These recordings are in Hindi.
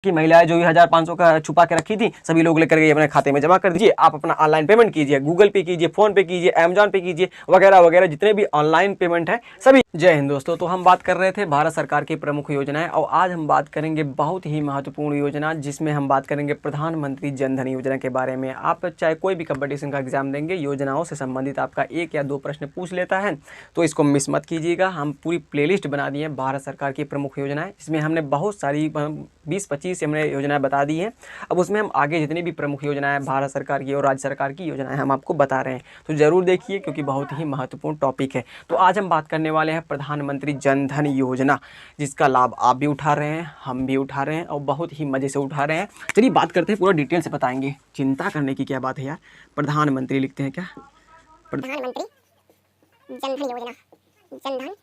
कि महिलाएं जो 1500 का छुपा के रखी थी सभी लोग लेकर गए अपने खाते में जमा कर दीजिए। आप अपना ऑनलाइन पेमेंट कीजिए, गूगल पे कीजिए, फोन पे कीजिए, अमेजॉन पे कीजिए, वगैरह वगैरह जितने भी ऑनलाइन पेमेंट है सभी। जय हिंद दोस्तों, तो हम बात कर रहे थे भारत सरकार की प्रमुख योजनाएं और आज हम बात करेंगे बहुत ही महत्वपूर्ण योजना जिसमें हम बात करेंगे प्रधानमंत्री जन धन योजना के बारे में। आप चाहे कोई भी कंपटीशन का एग्जाम देंगे, योजनाओं से संबंधित आपका 1 या 2 प्रश्न पूछ लेता है, तो इसको मिस मत कीजिएगा। हम पूरी प्लेलिस्ट बना दी है भारत सरकार की प्रमुख योजनाएं, इसमें हमने बहुत सारी 20-25 हमने योजनाएं बता दी हैं। अब उसमें हम आगे जितनी भी प्रमुख योजनाएं भारत सरकार की और राज्य सरकार की योजनाएं हम आपको बता रहे हैं, तो ज़रूर देखिए क्योंकि बहुत ही महत्वपूर्ण टॉपिक है। तो आज हम बात करने वाले हैं प्रधानमंत्री जन धन योजना, जिसका लाभ आप भी उठा रहे हैं, हम भी उठा रहे हैं और बहुत ही मज़े से उठा रहे हैं। चलिए बात करते हैं, पूरा डिटेल से बताएंगे। चिंता करने की क्या बात है यार, प्रधानमंत्री लिखते हैं क्या, प्रधानमंत्री जन धन योजना, जन धन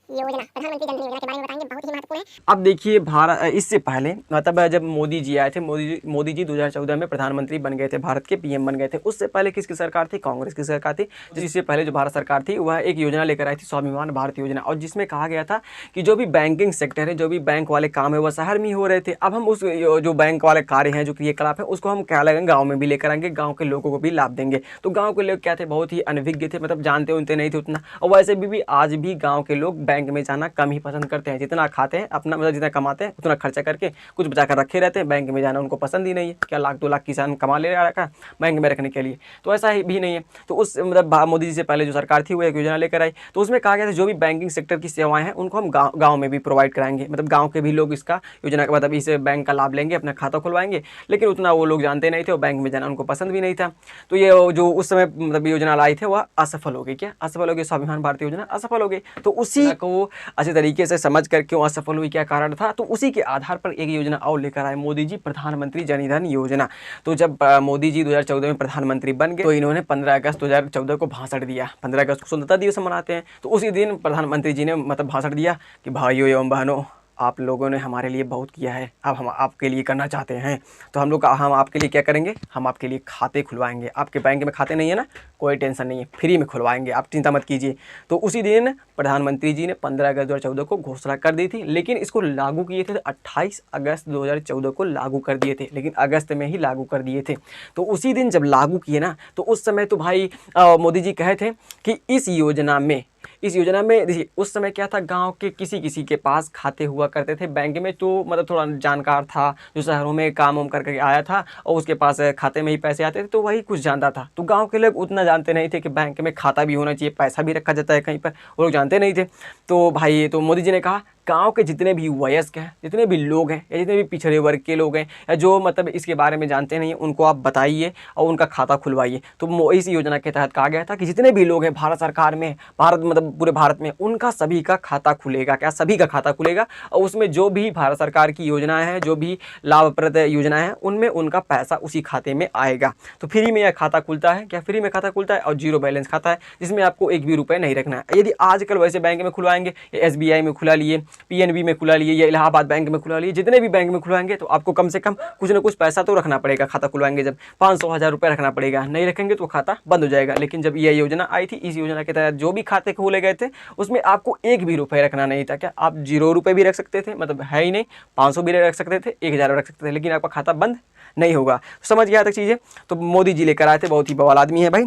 योजना, प्रधानमंत्री जन धन योजना के बारे में बताएंगे, बहुत ही महत्वपूर्ण है। अब देखिए भारत, इससे पहले मतलब जब मोदी जी आए थे, मोदी जी 2014 में प्रधानमंत्री बन गए थे, भारत के पीएम बन गए थे। उससे पहले किसकी सरकार थी? कांग्रेस की सरकार थी। जिससे पहले जो भारत सरकार थी वह एक योजना लेकर आई थी, स्वाभिमान भारत योजना, और जिसमें कहा गया था कि जो भी बैंकिंग सेक्टर है, जो भी बैंक वाले काम है वह शहर में ही हो रहे थे। अब हम उस जो बैंक वाले कार्य हैं, जो क्रियाकलाप है, उसको हम क्या लगेंगे, गाँव में भी लेकर आएंगे, गाँव के लोगों को भी लाभ देंगे। तो गाँव के लोग क्या थे, बहुत ही अनभिज्ञ थे, मतलब जानते उनते नहीं थे उतना। और वैसे भी आज भी गाँव के लोग बैंक में जाना कम ही पसंद करते हैं। जितना खाते हैं अपना, मतलब जितना कमाते हैं उतना खर्चा करके कुछ बचा कर रखे रहते हैं, बैंक में जाना उनको पसंद ही नहीं है। क्या 1-2 लाख किसान कमा ले रखा बैंक में रखने के लिए, तो ऐसा ही भी नहीं है। तो उस मतलब मोदी जी से पहले जो सरकार थी वो एक योजना लेकर आई, तो उसमें कहा गया था जो भी बैंकिंग सेक्टर की सेवाएं हैं उनको हम गाँव में भी प्रोवाइड कराएंगे। मतलब गाँव के भी लोग इसका योजना का मतलब इस बैंक का लाभ लेंगे, अपना खाता खुलवाएंगे। लेकिन उतना वो लोग जानते नहीं थे और बैंक में जाना उनको पसंद भी नहीं था। तो ये जो उस समय मतलब योजना लाई थे वह असफल हो गई। क्या असफल हो गई? स्वाभिमान भारत योजना असफल हो गई। तो उसी को अच्छे तरीके से समझ कर क्यों असफल हुई, क्या कारण था, तो उसी के आधार पर एक योजना और लेकर आए मोदी जी, प्रधानमंत्री जन धन योजना। तो जब मोदी जी 2014 में प्रधानमंत्री बन गए तो इन्होंने 15 अगस्त 2014 को भाषण दिया। 15 अगस्त को स्वतंत्रता दिवस मनाते हैं, तो उसी दिन प्रधानमंत्री जी ने मतलब भाषण दिया कि भाइयों एवं बहनों, आप लोगों ने हमारे लिए बहुत किया है, अब हम आपके लिए करना चाहते हैं। तो हम आपके लिए क्या करेंगे, हम आपके लिए खाते खुलवाएंगे। आपके बैंक में खाते नहीं है ना, कोई टेंशन नहीं है, फ्री में खुलवाएंगे, आप चिंता मत कीजिए। तो उसी दिन प्रधानमंत्री जी ने 15 अगस्त 2014 को घोषणा कर दी थी, लेकिन इसको लागू किए थे 28 अगस्त 2014 को लागू कर दिए थे, लेकिन अगस्त में ही लागू कर दिए थे। तो उसी दिन जब लागू किए ना, तो उस समय तो भाई मोदी जी कहे थे कि इस योजना में देखिए उस समय क्या था, गांव के किसी के पास खाते हुआ करते थे बैंक में, तो मतलब थोड़ा जानकार था, जो शहरों में काम वाम करके आया था और उसके पास खाते में ही पैसे आते थे, तो वही कुछ जानता था। तो गांव के लोग उतना जानते नहीं थे कि बैंक में खाता भी होना चाहिए, पैसा भी रखा जाता है कहीं पर, वो लोग जानते नहीं थे। तो भाई तो मोदी जी ने कहा गांव के जितने भी वयस्क हैं, जितने भी लोग हैं, या जितने भी पिछड़े वर्ग के लोग हैं, या जो मतलब इसके बारे में जानते नहीं, उनको आप बताइए और उनका खाता खुलवाइए। तो इस योजना के तहत कहा गया था कि जितने भी लोग हैं भारत सरकार में, भारत मतलब पूरे भारत में, उनका सभी का खाता खुलेगा। क्या? सभी का खाता खुलेगा, और उसमें जो भी भारत सरकार की योजनाएं हैं, जो भी लाभप्रद योजनाएं हैं, उनमें उनका पैसा उसी खाते में आएगा। तो फ्री में यह खाता खुलता है। क्या? फ्री में खाता खुलता है और जीरो बैलेंस खाता है, जिसमें आपको एक भी रुपये नहीं रखना है। यदि आजकल वैसे बैंक में खुलवाएंगे, SBI में खुला लिए, PNB में खुला लिए, या इलाहाबाद बैंक में खुला लिए, जितने भी बैंक में खुलवाएंगे, तो आपको कम से कम कुछ ना कुछ पैसा तो रखना पड़ेगा। खाता खुलवाएंगे जब 500-1000 रुपये रखना पड़ेगा, नहीं रखेंगे तो खाता बंद हो जाएगा। लेकिन जब यह योजना आई थी, इस योजना के तहत जो भी खाते खोले गए थे उसमें आपको एक भी रुपये रखना नहीं था। क्या? आप 0 रुपये भी रख सकते थे, मतलब है ही नहीं, 500 भी रख सकते थे, 1000 रख सकते थे, लेकिन आपका खाता बंद नहीं होगा। समझ गया तक चीज़ें? तो मोदी जी लेकर आए थे, बहुत ही बवाल आदमी है भाई।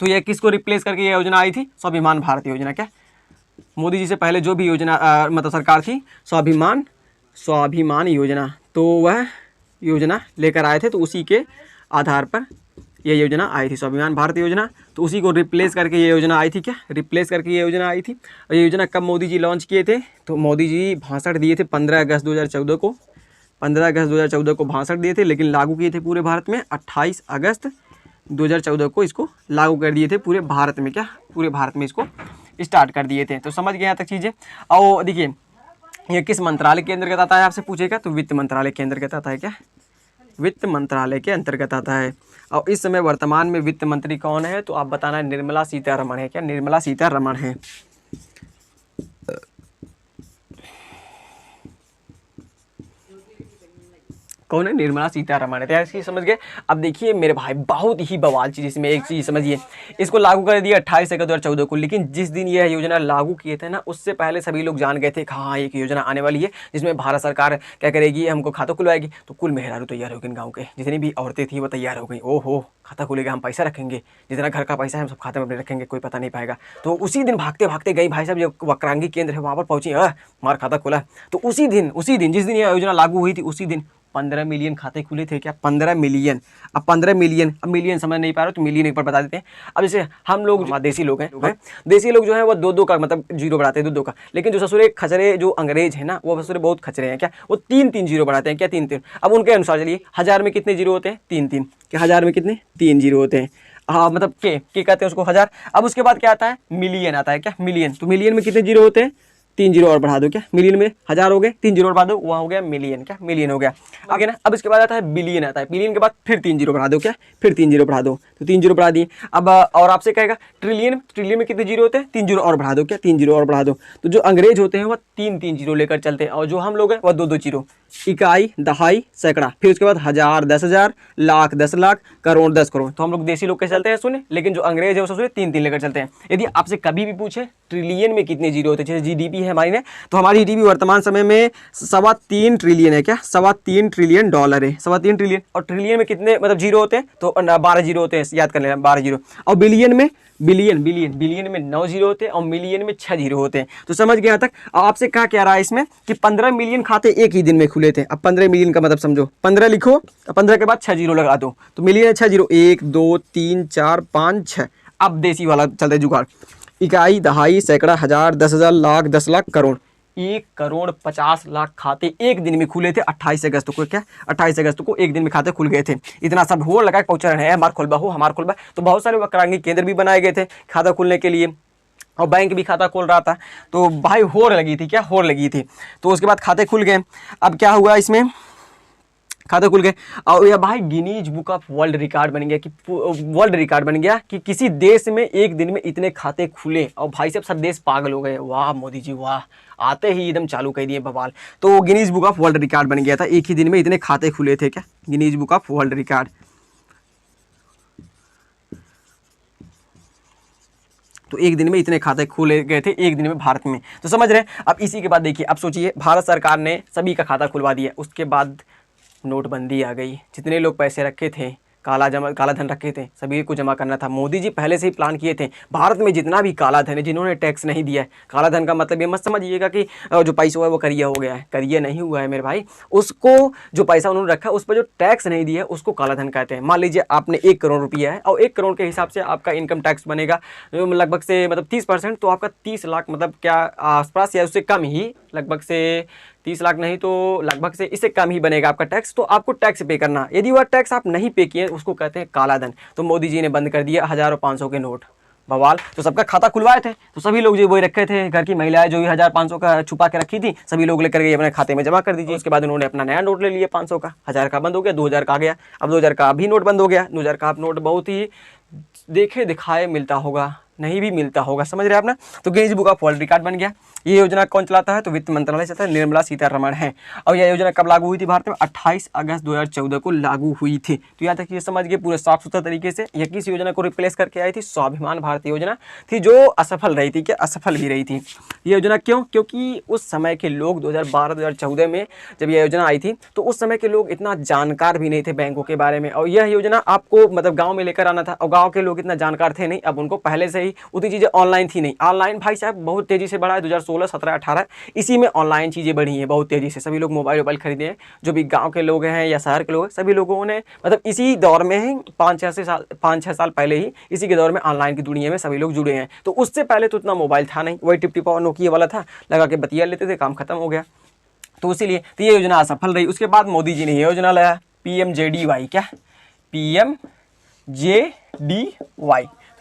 तो ये किसको रिप्लेस करके ये योजना आई थी? स्वाभिमान भारत योजना। क्या? मोदी जी से पहले जो भी योजना मतलब सरकार थी, स्वाभिमान योजना, तो वह योजना लेकर आए थे, तो उसी के आधार पर ये योजना आई थी, स्वाभिमान भारत योजना। तो उसी को रिप्लेस करके ये योजना आई थी। क्या? रिप्लेस करके ये योजना आई थी। और ये योजना कब मोदी जी लॉन्च किए थे? तो मोदी जी भाषण दिए थे 15 अगस्त 2014 को, 15 अगस्त 2014 को भाषण दिए थे, लेकिन लागू किए थे पूरे भारत में 28 अगस्त 2014 को इसको लागू कर दिए थे पूरे भारत में। क्या? पूरे भारत में इसको स्टार्ट कर दिए थे। तो समझ गए यहाँ तक चीज़ें? और देखिए ये किस मंत्रालय के अंतर्गत आता है, आपसे पूछेगा, तो वित्त मंत्रालय के अंतर्गत आता है। क्या? वित्त मंत्रालय के अंतर्गत आता है। और इस समय वर्तमान में वित्त मंत्री कौन है, तो आप बताना, निर्मला सीतारमण है। क्या? निर्मला सीतारमण है। कौन है? निर्मला सीतारमण है। तो ऐसे ही समझ गए। अब देखिए मेरे भाई, बहुत ही बवाल चीज़ इसमें एक चीज़ समझिए, इसको लागू कर दिया 28 अगस्त 2014 को, लेकिन जिस दिन यह योजना लागू किए थे ना, उससे पहले सभी लोग जान गए थे कि हाँ एक योजना आने वाली है जिसमें भारत सरकार क्या करेगी, हमको खाता खुलवाएगी। तो कुल मेहरारू तैयार हो गए, गाँव के जितनी भी औरतें थी वो तैयार हो गई। ओहो, खाता खुलेगा, हम पैसा रखेंगे, जितना घर का पैसा है हम सब खाते में अपने रखेंगे, कोई पता नहीं पाएगा। तो उसी दिन भागते भागते गई भाई साहब, जो वक्रांगी केंद्र है वहाँ पर पहुंची, हमारा खाता खुला। तो उसी दिन जिस दिन यह योजना लागू हुई थी, उसी दिन 15 मिलियन खाते खुले थे। क्या? 15 मिलियन। अब 15 मिलियन, अब मिलियन समझ नहीं पा रहे हो तो मिलियन एक बार बता देते हैं। अब जैसे हम लोग देसी लोग हैं, देसी लोग जो है वो दो का मतलब जीरो बढ़ाते हैं, दो का। लेकिन जो ससुरे खचरे जो अंग्रेज है ना, वो ससुरे बहुत खचरे हैं। क्या? वो 3 जीरो बढ़ाते हैं। क्या? 3। अब उनके अनुसार चलिए, 1000 में कितने जीरो होते हैं? 3। क्या 1000 में कितने? 3 जीरो होते हैं। हाँ, मतलब के कहते हैं उसको 1000। अब उसके बाद क्या आता है? मिलियन आता है। क्या? मिलियन। तो मिलियन में कितने जीरो होते हैं? 3 जीरो और बढ़ा दो। क्या? मिलियन में 1000 हो गए, 3 जीरो और बढ़ा दो, वहाँ हो गया मिलियन। क्या? मिलियन हो गया। आगे ना, अब इसके बाद आता है बिलियन आता है। बिलियन के बाद फिर 3 जीरो बढ़ा दो। क्या? फिर 3 जीरो बढ़ा दो, तो 3 जीरो बढ़ा दिए। अब और आपसे कहेगा ट्रिलियन, ट्रिलियन में कितने जीरो होते हैं? 3 जीरो और बढ़ा दो। क्या? 3 जीरो और बढ़ा दो। तो जो अंग्रेज होते हैं वह 3 जीरो लेकर चलते हैं, और जो हम लोग हैं वह 2 जीरो। इकाई, दहाई, सैकड़ा, फिर उसके बाद 1000, 10,000, लाख, 10 लाख, करोड़, 10 करोड़। तो हम लोग देसी लोग कैसे चलते हैं सुने, लेकिन जो अंग्रेज है वो सोचे 3 लेकर चलते हैं। यदि आपसे कभी भी पूछे ट्रिलियन में कितने जीरो होते हैं, जैसे जीडीपी है हमारी ने, तो हमारी जीडीपी वर्तमान समय में 3.25 ट्रिलियन है। क्या? 3.25 ट्रिलियन डॉलर है। 3.25 ट्रिलियन। और ट्रिलियन में कितने मतलब जीरो होते हैं? तो 12 जीरो होते हैं, याद कर लेना, 12 जीरो। और बिलियन में बिलियन में 9 जीरो होते हैं, और मिलियन में 6 जीरो होते हैं। तो समझ गया तक। आपसे क्या कह रहा है इसमें कि 15 मिलियन खाते एक ही दिन में खुले थे। अब 15 मिलियन का मतलब समझो, 15 लिखो, 15 के बाद 6 जीरो लगा दो, तो मिलियन 6 जीरो, 1 2 3 4 5 6। अब देसी वाला चलते हैं जुगाड़। इकाई, दहाई, सैकड़ा, 1000, 10,000, लाख, 10 लाख, करोड़। 1,50,00,000 खाते एक दिन में खुले थे 28 अगस्त को। क्या? 28 अगस्त को एक दिन में खाते खुल गए थे। इतना सब हो लगा पहुंच रहे हैं, हमार खोलबा हो, हमार खोलबा। तो बहुत सारे वक्रांगी केंद्र भी बनाए गए थे खाता खुलने के लिए, और बैंक भी खाता खोल रहा था। तो भाई होड़ लगी थी। क्या? होड़ लगी थी। तो उसके बाद खाते खुल गए। अब क्या हुआ इसमें? खाते खुल गए, और यह भाई Guinness book of world record बन गया, कि वर्ल्ड रिकॉर्ड बन गया कि किसी देश में एक दिन में इतने खाते खुले। और भाई साहब सब देश पागल हो गए, वाह मोदी जी वाह, आते ही एकदम चालू कर दिए बवाल। तो Guinness book of world record बन गया था, एक ही दिन में इतने खाते खुले थे। क्या? Guinness book of world record. तो एक दिन में इतने खाते खुले गए थे एक दिन में भारत में। तो समझ रहे हैं। अब इसी के बाद देखिए, अब सोचिए भारत सरकार ने सभी का खाता खुलवा दिया, उसके बाद नोटबंदी आ गई। जितने लोग पैसे रखे थे, काला धन रखे थे, सभी को जमा करना था। मोदी जी पहले से ही प्लान किए थे, भारत में जितना भी काला धन है, जिन्होंने टैक्स नहीं दिया है, काला धन का मतलब ये मत समझिएगा कि जो पैसा हुआ है वो करिया हो गया है, करिया नहीं हुआ है मेरे भाई। उसको जो पैसा उन्होंने रखा उस पर जो टैक्स नहीं दिया है उसको काला धन कहते हैं। मान लीजिए आपने 1 करोड़ रुपया है, और 1 करोड़ के हिसाब से आपका इनकम टैक्स बनेगा लगभग से मतलब 30%, तो आपका 30 लाख मतलब क्या आसपास या उससे कम ही, लगभग से 30 लाख नहीं तो लगभग से इससे कम ही बनेगा आपका टैक्स। तो आपको टैक्स पे करना, यदि वह टैक्स आप नहीं पे किए उसको कहते हैं काला धन। तो मोदी जी ने बंद कर दिया 1000 और 500 के नोट, बवाल। तो सबका खाता खुलवाए थे, तो सभी लोग जो वही रखे थे, घर की महिलाएं जो भी 1000-500 का छुपा के रखी थी, सभी लोग लेकर गए अपने खाते में जमा कर दीजिए। उसके बाद उन्होंने अपना नया नोट ले लिया 500 का, 1000 का बंद हो गया, 2000 का आ गया। अब 2000 का भी नोट बंद हो गया। 2000 का नोट बहुत ही देखे दिखाए मिलता होगा, नहीं भी मिलता होगा, समझ रहे हैं आप ना। तो Guinness book of world record बन गया। ये योजना कौन चलाता है? तो वित्त मंत्रालय चलाता है, निर्मला सीतारमण है। और यह योजना कब लागू हुई थी भारत में? 28 अगस्त 2014 को लागू हुई थी। तो यहाँ तक ये समझ गए पूरे साफ सुथरा तरीके से। यह किस योजना को रिप्लेस करके आई थी? स्वाभिमान भारत योजना थी, जो असफल रही थी। क्या? असफल भी रही थी ये योजना। क्यों? क्योंकि उस समय के लोग 2012-2014 में जब यह योजना आई थी, तो उस समय के लोग इतना जानकार भी नहीं थे बैंकों के बारे में, और यह योजना आपको मतलब गाँव में लेकर आना था, और गाँव के लोग इतना जानकार थे नहीं। अब उनको पहले से ही उतनी चीज़ें ऑनलाइन थी नहीं। ऑनलाइन भाई साहब बहुत तेज़ी से बढ़ा है, 2016, 17, 18 इसी में ऑनलाइन चीज़ें बढ़ी हैं बहुत तेज़ी से। सभी लोग मोबाइल खरीदे हैं, जो भी गांव के लोग हैं या शहर के लोग हैं, सभी लोगों ने मतलब इसी दौर में ही 5-6 साल पहले ही इसी के दौर में ऑनलाइन की दुनिया में सभी लोग जुड़े हैं। तो उससे पहले तो उतना मोबाइल था नहीं, वही टिप टिपा नोकिया वाला था, लगा के बतिया लेते थे, काम खत्म हो गया। तो इसीलिए तो ये योजना असफल रही। उसके बाद मोदी जी ने ये योजना लाया PMJDY। क्या? PMJDY।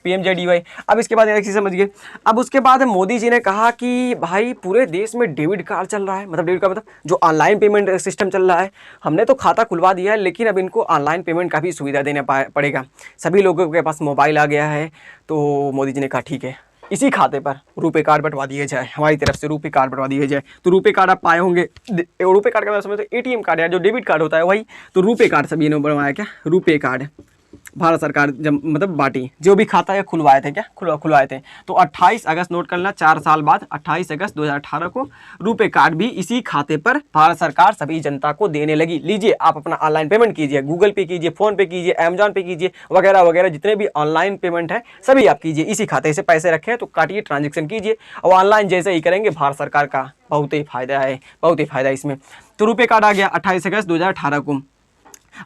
PMJDY। अब इसके बाद एक चीज़ समझिए। अब उसके बाद मोदी जी ने कहा कि भाई पूरे देश में डेबिट कार्ड चल रहा है, मतलब डेबिट कार्ड मतलब जो ऑनलाइन पेमेंट सिस्टम चल रहा है, हमने तो खाता खुलवा दिया है, लेकिन अब इनको ऑनलाइन पेमेंट का भी सुविधा देना पड़ेगा। सभी लोगों के पास मोबाइल आ गया है। तो मोदी जी ने कहा ठीक है, इसी खाते पर रुपए कार्ड बंटवा दिए जाए, हमारी तरफ से रुपए कार्ड बंटवा दिए जाए। तो रुपए कार्ड आप पाए होंगे, रुपए कार्ड का मतलब समझते हैं एटीएम कार्ड या जो डेबिट कार्ड होता है वही, तो रुपए कार्ड सभी ने बनवाया क्या, रुपए कार्ड भारत सरकार जब मतलब बांटी, जो भी खाता है खुलवाए थे, क्या खुलवाए थे। तो 28 अगस्त नोट करना, 4 साल बाद 28 अगस्त 2018 को रुपए कार्ड भी इसी खाते पर भारत सरकार सभी जनता को देने लगी। लीजिए आप अपना ऑनलाइन पेमेंट कीजिए, गूगल पे कीजिए, फोन पे कीजिए, अमेजॉन पे कीजिए, वगैरह वगैरह जितने भी ऑनलाइन पेमेंट है सभी आप कीजिए। इसी खाते से पैसे रखें तो काटिए, ट्रांजेक्शन कीजिए, और ऑनलाइन जैसे ही करेंगे भारत सरकार का बहुत ही फायदा है, बहुत ही फायदा इसमें। तो रुपए कार्ड आ गया 28 अगस्त 2018 को।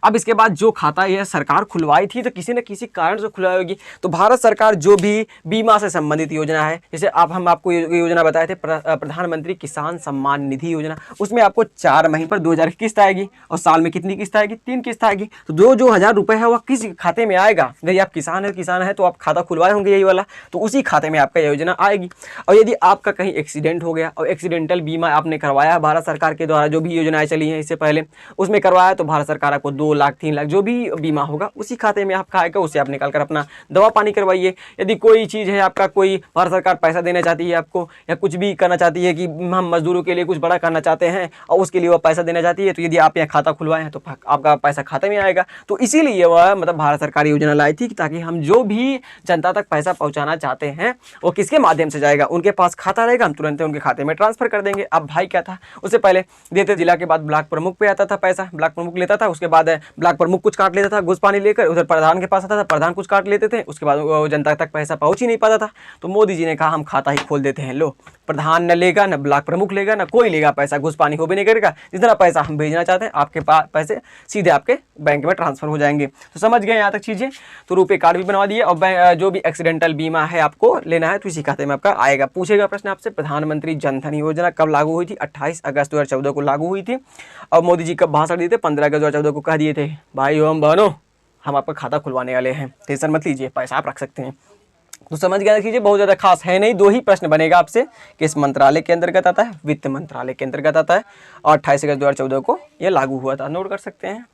अब इसके बाद जो खाता यह सरकार खुलवाई थी तो किसी न किसी कारण से खुलवाई होगी। तो भारत सरकार जो भी बीमा से संबंधित योजना है, जैसे हम आपको योजना बताए थे प्रधानमंत्री किसान सम्मान निधि योजना, उसमें आपको 4 महीने पर 2000 की किस्त आएगी, और साल में कितनी किस्त आएगी, 3 किस्त आएगी। तो जो 1000 रुपये है वह किस खाते में आएगा, अगर आप किसान है तो आप खाता खुलवाए होंगे यही वाला, तो उसी खाते में आपका योजना आएगी। और यदि आपका कहीं एक्सीडेंट हो गया और एक्सीडेंटल बीमा आपने करवाया है भारत सरकार के द्वारा, जो भी योजनाएं चली हैं इससे पहले उसमें करवाया, तो भारत सरकार आपको 2 लाख 3 लाख जो भी बीमा होगा उसी खाते में आपका आएगा, उसे आप निकाल कर अपना दवा पानी करवाइए। यदि कोई चीज़ है आपका, कोई भारत सरकार पैसा देना चाहती है आपको, या कुछ भी करना चाहती है कि हम मजदूरों के लिए कुछ बड़ा करना चाहते हैं और उसके लिए वह पैसा देना चाहती है, तो यदि आप यहाँ खाता खुलवाए हैं तो आपका पैसा खाते में आएगा। तो इसीलिए वह मतलब भारत सरकार योजना लाई थी ताकि हम जो भी जनता तक पैसा पहुँचाना चाहते हैं वो किसके माध्यम से जाएगा, उनके पास खाता रहेगा, हम तुरंत उनके खाते में ट्रांसफर कर देंगे। अब भाई क्या था, उससे पहले देते जिला के बाद ब्लॉक प्रमुख पे आता था पैसा, ब्लॉक प्रमुख लेता था, उसके बाद ब्लॉक प्रमुख कुछ काट लेता था घुस पानी लेकर, उधर प्रधान के पास आता था, प्रधान कुछ काट लेते थे, उसके बाद वो जनता तक पैसा पहुंच ही नहीं पाता था। तो मोदी जी ने कहा हम खाता ही खोल देते हैं, लो प्रधान न लेगा, न ब्लॉक प्रमुख लेगा, न कोई लेगा पैसा, घुस पानी हो भी नहीं करेगा, जितना पैसा हम भेजना चाहते हैं आपके पास पैसे सीधे आपके बैंक में ट्रांसफर हो जाएंगे। तो समझ गए यहाँ तक चीज़ें। तो रुपए कार्ड भी बनवा दिए, और जो भी एक्सीडेंटल बीमा है आपको लेना है तो इसी खाते में आपका आएगा। पूछेगा प्रश्न आपसे, प्रधानमंत्री जन धन योजना कब लागू हुई थी, 28 अगस्त 2014 को लागू हुई थी। और मोदी जी कब भाषण दिए थे, 15 अगस्त 2014 को कह दिए थे भाई हम बहनों हम आपका खाता खुलवाने वाले हैं, टेंशन मत लीजिए, पैसा आप रख सकते हैं। तो समझ गया कीजिए, बहुत ज़्यादा खास है नहीं, 2 ही प्रश्न बनेगा आपसे, किस मंत्रालय के अंतर्गत आता है, वित्त मंत्रालय के अंतर्गत आता है, और 28 अगस्त 2014 को यह लागू हुआ था, नोट कर सकते हैं।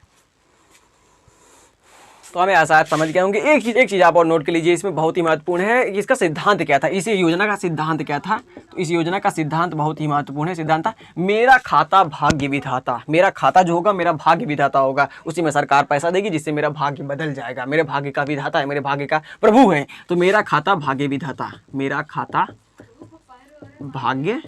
तो हमें आशा समझ गए होंगे। एक चीज़ आप और नोट कर लीजिए, इसमें बहुत ही महत्वपूर्ण है, इसका सिद्धांत क्या था, इस योजना का सिद्धांत क्या था। तो इस योजना का सिद्धांत बहुत ही महत्वपूर्ण है, सिद्धांत था मेरा खाता भाग्य विधाता, मेरा खाता जो होगा मेरा भाग्य विधाता होगा, उसी में सरकार पैसा देगी जिससे मेरा भाग्य बदल जाएगा, मेरे भाग्य का विधाता है, मेरे भाग्य का प्रभु है। तो मेरा खाता भाग्य विधाता, मेरा खाता भाग्य,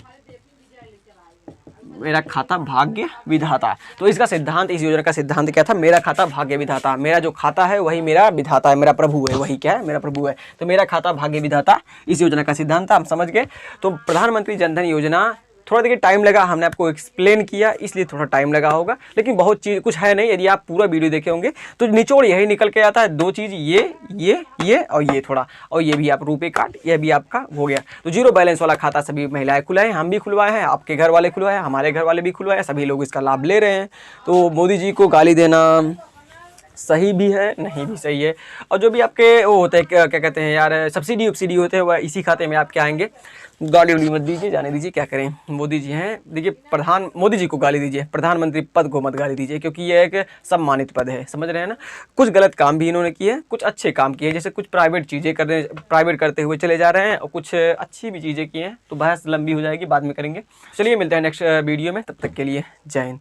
मेरा खाता भाग्य विधाता। तो इसका सिद्धांत, इस योजना का सिद्धांत क्या था, मेरा खाता भाग्य विधाता, मेरा जो खाता है वही मेरा विधाता है, मेरा प्रभु है, वही क्या है, मेरा प्रभु है। तो मेरा खाता भाग्य विधाता इस योजना का सिद्धांत था, हम समझ गए। तो प्रधानमंत्री जन धन योजना थोड़ा देखिए टाइम लगा, हमने आपको एक्सप्लेन किया इसलिए थोड़ा टाइम लगा होगा, लेकिन बहुत चीज़ कुछ है नहीं, यदि आप पूरा वीडियो देखे होंगे तो निचोड़ यही निकल के आता है, 2 चीज़ ये और ये थोड़ा, और ये भी आप रुपए कार्ड, ये भी आपका हो गया। तो जीरो बैलेंस वाला खाता सभी महिलाएं खुलाएं, हम भी खुलवाए हैं, आपके घर वाले खुलवाए हैं, हमारे घर वाले भी खुलवाए, सभी लोग इसका लाभ ले रहे हैं। तो मोदी जी को गाली देना सही भी है, नहीं भी सही है। और जो भी आपके वो होते हैं क्या कहते हैं यार, सब्सिडी उपसिडी होते हैं वह इसी खाते में आपके आएंगे। गाली उली मत दीजिए, जाने दीजिए, क्या करें, मोदी जी हैं। देखिए मोदी जी को गाली दीजिए, प्रधानमंत्री पद को मत गाली दीजिए, क्योंकि यह एक सम्मानित पद है, समझ रहे हैं ना। कुछ गलत काम भी इन्होंने किए, कुछ अच्छे काम किए, जैसे कुछ प्राइवेट चीज़ें प्राइवेट करते हुए चले जा रहे हैं, और कुछ अच्छी भी चीज़ें किए हैं। तो बहस लंबी हो जाएगी, बाद में करेंगे। चलिए मिलते हैं नेक्स्ट वीडियो में, तब तक के लिए जय हिंद।